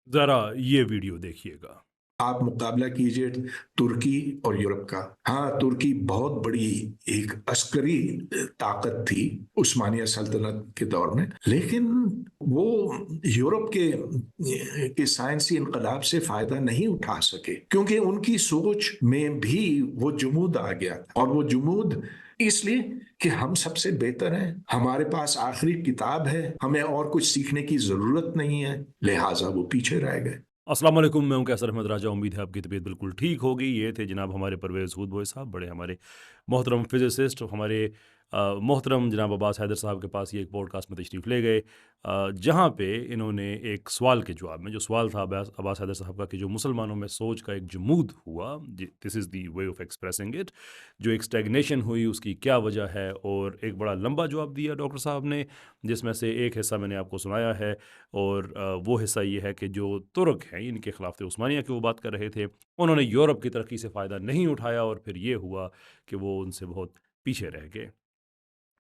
ज़रा ये वीडियो देखिएगा। आप मुकाबला कीजिए तुर्की और यूरोप का। हाँ, तुर्की बहुत बड़ी एक अस्करी ताकत थी उस्मानिया सल्तनत के दौर में, लेकिन वो यूरोप के साइंसी इनकलाब से फायदा नहीं उठा सके, क्योंकि उनकी सोच में भी वो जुमूद आ गया। और वो जुमूद इसलिए कि हम सबसे बेहतर हैं, हमारे पास आखिरी किताब है, हमें और कुछ सीखने की जरूरत नहीं है, लिहाजा वो पीछे रह गए। अस्सलाम वालेकुम, मैं हूं कैसर अहमद राजा। उम्मीद है आपकी तबीयत बिल्कुल ठीक होगी। ये थे जनाब हमारे परवेज़ हूद भोई साहब, बड़े हमारे मोहतरम फिज़िसिस्ट, हमारे मोहतरम जनाब अब्बास हैदर साहब के पास ये एक पॉडकास्ट में तशरीफ़ ले गए, जहाँ पे इन्होंने एक सवाल के जवाब में, जो सवाल था अब्बास अब्बास हैदर साहब का, कि जो मुसलमानों में सोच का एक जमूद हुआ, this is the way of expressing it, जो एक स्टैग्नेशन हुई, उसकी क्या वजह है, और एक बड़ा लंबा जवाब दिया डॉक्टर साहब ने, जिसमें से एक हिस्सा मैंने आपको सुनाया है। और वो हिस्सा ये है कि जो तुर्क हैं, इनके खिलाफत उस्मानिया की वो बात कर रहे थे, उन्होंने यूरोप की तरक्की से फ़ायदा नहीं उठाया, और फिर ये हुआ कि वो उनसे बहुत पीछे रह गए।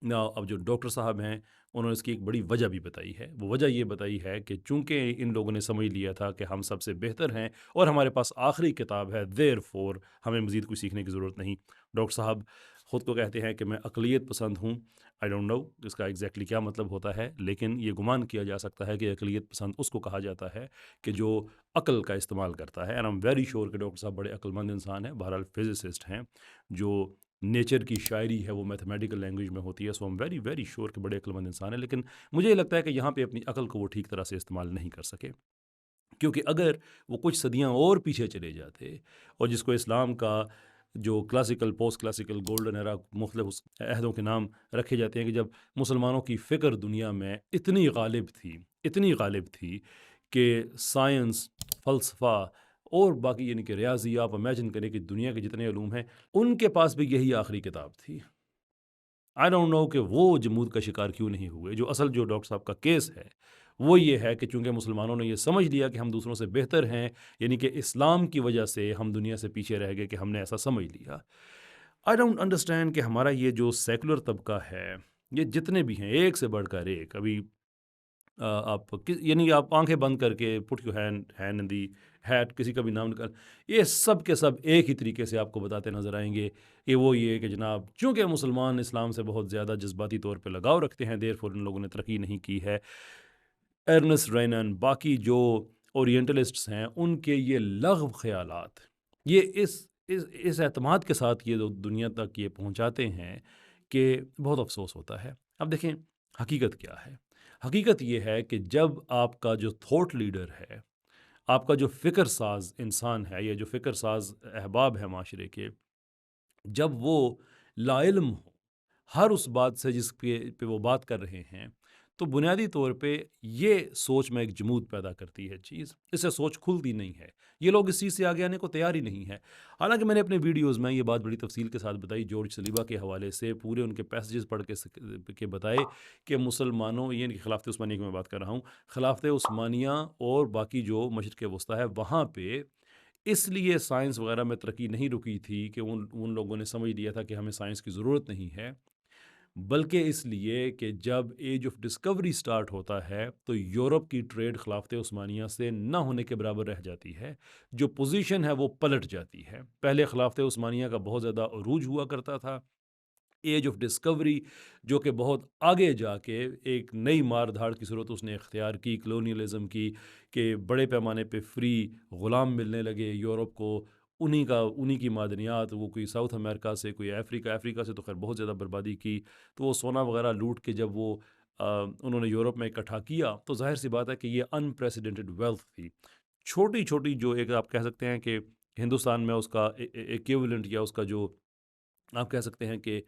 ना अब जो डॉक्टर साहब हैं, उन्होंने इसकी एक बड़ी वजह भी बताई है। वो वजह ये बताई है कि चूंकि इन लोगों ने समझ लिया था कि हम सबसे बेहतर हैं और हमारे पास आखिरी किताब है, देयरफॉर हमें मज़ीद कुछ सीखने की ज़रूरत नहीं। डॉक्टर साहब ख़ुद को कहते हैं कि मैं अक़लियत पसंद हूँ। आई डोंट नो इसका एग्जैक्टली क्या मतलब होता है, लेकिन ये गुमान किया जा सकता है कि अक़लियत पसंद उसको कहा जाता है कि जो अक़ल का इस्तेमाल करता है। And I am very sure कि डॉक्टर साहब बड़े अक्लमंद इंसान हैं, बहरहाल फिज़िसिस्ट हैं। जो नेचर की शायरी है वो मैथमेटिकल लैंग्वेज में होती है, so I am very very sure कि बड़े अक्लमंद इंसान है। लेकिन मुझे ये लगता है कि यहाँ पे अपनी अकल को वो ठीक तरह से इस्तेमाल नहीं कर सके, क्योंकि अगर वो कुछ सदियाँ और पीछे चले जाते, और जिसको इस्लाम का जो classical, post classical, golden era, मुख्तलिफ उस अहदों के नाम रखे जाते हैं, कि जब मुसलमानों की फ़िक्र दुनिया में इतनी गालिब थी कि साइंस, फ़लसफ़ा और बाकी यानी कि रियाज़ी, आप इमेजिन करें कि दुनिया के जितने उलूम हैं, उनके पास भी यही आखिरी किताब थी। आई डोंट नो कि वो जमूद का शिकार क्यों नहीं हुए। जो असल जो डॉक्टर साहब का केस है, वो ये है कि चूँकि मुसलमानों ने ये समझ लिया कि हम दूसरों से बेहतर हैं, यानी कि इस्लाम की वजह से हम दुनिया से पीछे रह गए, कि हमने ऐसा समझ लिया। आई डोंट अंडरस्टैंड कि हमारा ये जो सेकुलर तबका है, ये जितने भी हैं, एक से बढ़कर एक। अभी आप यानी आप आंखें बंद करके put your hand hand in the hat, किसी का भी नाम निकाल, ये सब के सब एक ही तरीके से आपको बताते नजर आएंगे कि वो ये कि जनाब चूंकि मुसलमान इस्लाम से बहुत ज़्यादा जज्बाती तौर पे लगाव रखते हैं, देर इन लोगों ने तरक्की नहीं की है। अर्नेस्ट रेनन, बाकी जो ओरिएंटलिस्ट्स हैं, उनके ये लग़व ख़यालात, ये इस एतमाद के साथ ये दुनिया तक ये पहुंचाते हैं कि बहुत अफसोस होता है। अब देखें, हकीकत क्या है? हकीकत ये है कि जब आपका जो थॉट लीडर है, आपका जो फ़िक्र साज़ इंसान है, या जो फ़िक्र साज़ अहबाब है माशरे के, जब वो लाइल्म हो हर उस बात से जिस पे वो बात कर रहे हैं, तो बुनियादी तौर पे ये सोच में एक जमूद पैदा करती है चीज़। इससे सोच खुलती नहीं है। ये लोग इस चीज़ से आगे आने को तैयार ही नहीं है। हालाँकि मैंने अपने वीडियोज़ में ये बात बड़ी तफ़सील के साथ बताई, जॉर्ज सलीबा के हवाले से पूरे उनके पैसेजेस पढ़ के बताए कि मुसलमानों, ये खिलाफ़त उस्मानिया की मैं बात कर रहा हूँ, खिलाफ़त उस्मानिया और बाकी जो मशरिक़ वस्ता है, वहाँ पे इसलिए साइंस वगैरह में तरक्की नहीं रुकी थी कि उन उन लोगों ने समझ लिया था कि हमें साइंस की ज़रूरत नहीं है, बल्कि इसलिए कि जब एज ऑफ डिस्कवरी स्टार्ट होता है, तो यूरोप की ट्रेड खिलाफत उस्मानिया से ना होने के बराबर रह जाती है। जो पोजीशन है वो पलट जाती है। पहले खिलाफत उस्मानिया का बहुत ज़्यादा अरूज हुआ करता था। एज ऑफ डिस्कवरी, जो कि बहुत आगे जाके एक नई मार धाड़ की सूरत उसने इख्तियार की, कलोनियलिज्म की, कि बड़े पैमाने पे फ्री ग़ुलाम मिलने लगे यूरोप को। उन्हीं की मादनियात, वो कोई साउथ अमेरिका से, कोई अफ्रीका से तो खैर बहुत ज़्यादा बर्बादी की। तो वो सोना वगैरह लूट के जब वो उन्होंने यूरोप में इकट्ठा किया, तो ज़ाहिर सी बात है कि ये अनप्रेसिडेंटेड वेल्थ थी। छोटी छोटी जो एक आप कह सकते हैं कि हिंदुस्तान में उसका इक्विवेलेंट, या उसका जो आप कह सकते हैं कि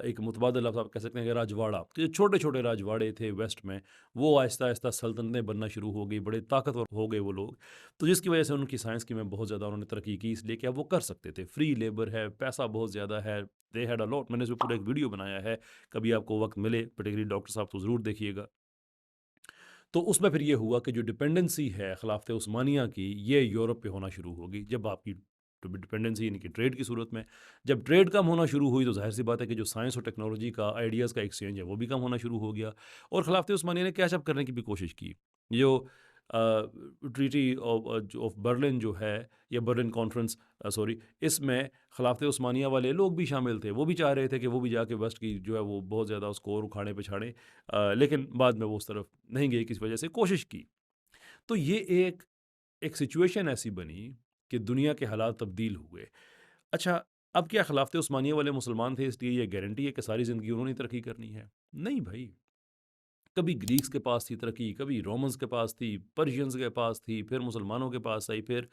एक मुतबादल आप कह सकते हैं कि राजवाड़ा, तो छोटे छोटे राजवाड़े थे वेस्ट में, वो आहिस्ता आहिस्ता सल्तनतें बनना शुरू हो गई, बड़े ताकतवर हो गए वो लोग। तो जिसकी वजह से उनकी साइंस की में बहुत ज़्यादा उन्होंने तरक्की की, इसलिए कि अब वो कर सकते थे, फ्री लेबर है, पैसा बहुत ज़्यादा है, दे हैड अ लॉट। मैंने इस पर पूरा एक वीडियो बनाया है, कभी आपको वक्त मिले पर्टिकुलरली डॉक्टर साहब, तो ज़रूर देखिएगा। तो उसमें फिर ये हुआ कि जो डिपेंडेंसी है खिलाफत उस्मानिया की, ये यूरोप पे होना शुरू होगी। जब आपकी डिपेंडेंसी यानी कि ट्रेड की सूरत में, जब ट्रेड कम होना शुरू हुई, तो ज़ाहिर सी बात है कि जो साइंस और टेक्नोलॉजी का, आइडियाज़ का एक्सचेंज है, वो भी कम होना शुरू हो गया। और खिलाफत उस्मानिया ने कैच अप करने की भी कोशिश की। जो ٹریٹی آف برلن جو ہے یا برلن کانفرنس سوری، اس میں خلافت عثمانیہ والے لوگ بھی شامل تھے، وہ بھی چاہ رہے تھے کہ وہ بھی جا کے ویسٹ کی جو ہے وہ بہت زیادہ اس کو اور اکھاڑے پچھاڑیں، لیکن بعد میں وہ اس طرف نہیں گئی، کس وجہ سے کوشش کی. تو یہ ایک سچویشن ایسی بنی کہ دنیا کے حالات تبدیل ہوئے. اچھا، اب کیا خلافت عثمانیہ والے مسلمان تھے اس لیے یہ گارنٹی ہے کہ ساری زندگی انہوں نے ترقی کرنی ہے؟ نہیں بھائی، کبھی گریکس کے پاس تھی ترقی، کبھی رومنز کے پاس تھی، پرشینز کے پاس تھی، پھر مسلمانوں کے پاس آئی، پھر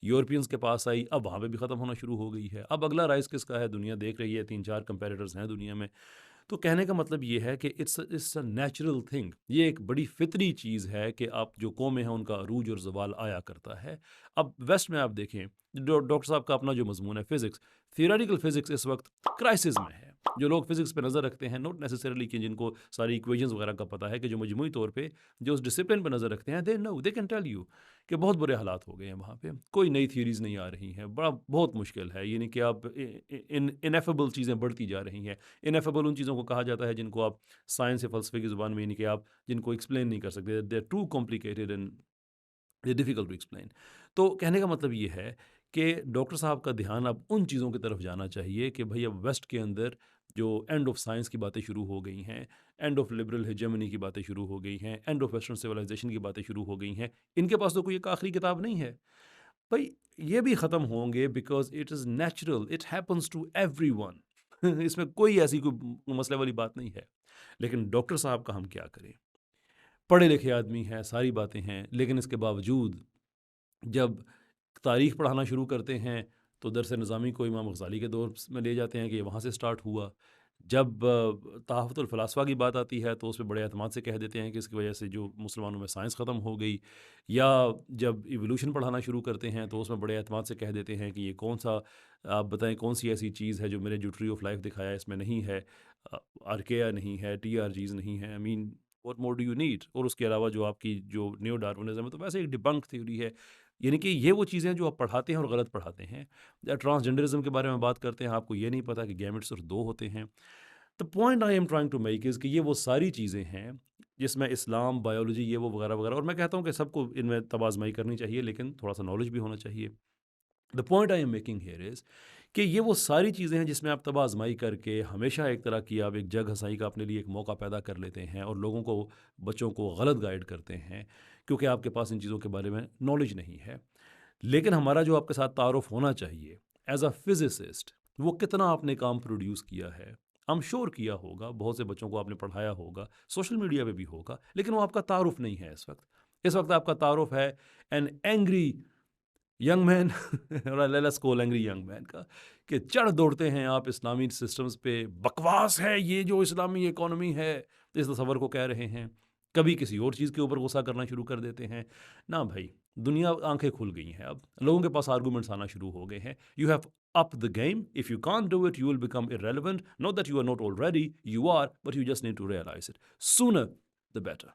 یورپینز کے پاس آئی، اب وہاں پہ بھی ختم ہونا شروع ہو گئی ہے. اب اگلا رائز کس کا ہے؟ دنیا دیکھ رہی ہے، 3-4 کمپیریٹرز ہیں دنیا میں. تو کہنے کا مطلب یہ ہے کہ اٹس اے نیچرل تھنگ، یہ ایک بڑی فطری چیز ہے کہ آپ جو قومیں ہیں ان کا عروج اور زوال آیا کرتا ہے. اب ویسٹ میں آپ دیکھیں، ڈاکٹر صاحب کا اپنا جو مضمون ہے فزکس، تھیوریٹیکل فزکس اس وقت کرائسس میں ہے. جو لوگ فزکس پہ نظر رکھتے ہیں، نوٹ نیسسریلی کہ جن کو ساری ایکویشنز وغیرہ کا پتہ ہے، کہ جو مجموعی طور پہ جو اس ڈسپلن پہ نظر رکھتے ہیں، دے کین ٹیل یو کہ بہت برے حالات ہو گئے ہیں وہاں پہ، کوئی نئی تھیوریز نہیں آ رہی ہیں، بہت مشکل ہے. یعنی کہ آپ انیفیبل چیزیں بڑھتی جا رہی ہیں. انیفیبل ان چیزوں کو کہا جاتا ہے جن کو آپ سائنس یا فلسفے کی زبان میں، یعنی کہ آپ جن کو ایکسپلین نہیں کر سکتے، they are too complicated and they difficult to explain. تو کہنے کا مطلب یہ ہے کہ ڈاکٹر صاحب کا دھیان اب ان چیزوں کی طرف جانا چاہیے کہ بھئی اب ویسٹ کے اندر جو اینڈ آف سائنس کی باتیں شروع ہو گئی ہیں، اینڈ آف لبرل ہیجمنی کی باتیں شروع ہو گئی ہیں، اینڈ آف ویسٹرن سویلائزیشن کی باتیں شروع ہو گئی ہیں، ان کے پاس تو کوئی ایک آخری کتاب نہیں ہے. بھائی یہ بھی ختم ہوں گے، because it is natural, it happens to everyone. اس میں کوئی ایسی کوئی مسئلے والی بات نہیں ہے. لیکن ڈاکٹر صاحب کا ہم کیا کریں؟ پڑھے لکھے آدمی ہیں، ساری باتیں ہیں، لیکن اس کے باوجود جب تاریخ پڑھانا شروع کرتے ہیں تو درس نظامی کو امام غزالی کے دور میں لے جاتے ہیں کہ یہ وہاں سے سٹارٹ ہوا. جب تحفۃ الفلاسفہ کی بات آتی ہے تو اس پہ بڑے اعتماد سے کہہ دیتے ہیں کہ اس کی وجہ سے جو مسلمانوں میں سائنس ختم ہو گئی. یا جب ایوولوشن پڑھانا شروع کرتے ہیں تو اس میں بڑے اعتماد سے کہہ دیتے ہیں کہ یہ کون سا، آپ بتائیں کون سی ایسی چیز ہے جو میرے جو ٹری آف لائف دکھایا ہے اس میں نہیں ہے، آرکیا نہیں ہے، ٹی آر جیز نہیں ہے. What more do you need? اور اس کے علاوہ جو آپ کی جو نیو ڈارونزم ہے تو ویسے ایک ڈیبنک تھیوری ہے. یعنی کہ یہ وہ چیزیں جو آپ پڑھاتے ہیں اور غلط پڑھاتے ہیں. یا ٹرانسجنڈرزم کے بارے میں بات کرتے ہیں، آپ کو یہ نہیں پتہ کہ گیمٹ صرف 2 ہوتے ہیں. The point I am trying to make is کہ یہ وہ ساری چیزیں ہیں جس میں اسلام، بایولوجی، یہ وہ وغیرہ وغیرہ، اور میں کہتا ہوں کہ سب کو ان میں تب آزمائی کرنی چاہیے، لیکن تھوڑا سا نالج بھی ہونا چاہیے. The point I am making here is کہ یہ وہ ساری چیزیں ہیں جس میں آپ تب آزمائی کر کے ہمیشہ ایک طرح کی آپ ایک جگ ہنسائی کا اپنے لیے ایک موقع پیدا کر لیتے ہیں اور لوگوں کو، بچوں کو غلط گائیڈ کرتے ہیں کیونکہ آپ کے پاس ان چیزوں کے بارے میں نالج نہیں ہے. لیکن ہمارا جو آپ کے ساتھ تعارف ہونا چاہیے ایز اے فزسسٹ، وہ کتنا آپ نے کام پروڈیوس کیا ہے. ہم شور کیا ہوگا، بہت سے بچوں کو آپ نے پڑھایا ہوگا، سوشل میڈیا پہ بھی ہوگا، لیکن وہ آپ کا تعارف نہیں ہے. اس وقت آپ کا تعارف ہے این اینگری ینگ مین اور let's call angry young man کا، کہ چڑھ دوڑتے ہیں آپ اسلامی سسٹمز پہ، بکواس ہے یہ جو اسلامی اکانومی ہے، اس تصور کو کہہ رہے ہیں. کبھی کسی اور چیز کے اوپر غصہ کرنا شروع کر دیتے ہیں. نہ بھائی، دنیا آنکھیں کھل گئی ہیں، اب لوگوں کے پاس آرگومنٹس آنا شروع ہو گئے ہیں. You have up the game. If you can't do it, you will become irrelevant. Not that you are not already, you are, but you just need to realize it. Sooner the better.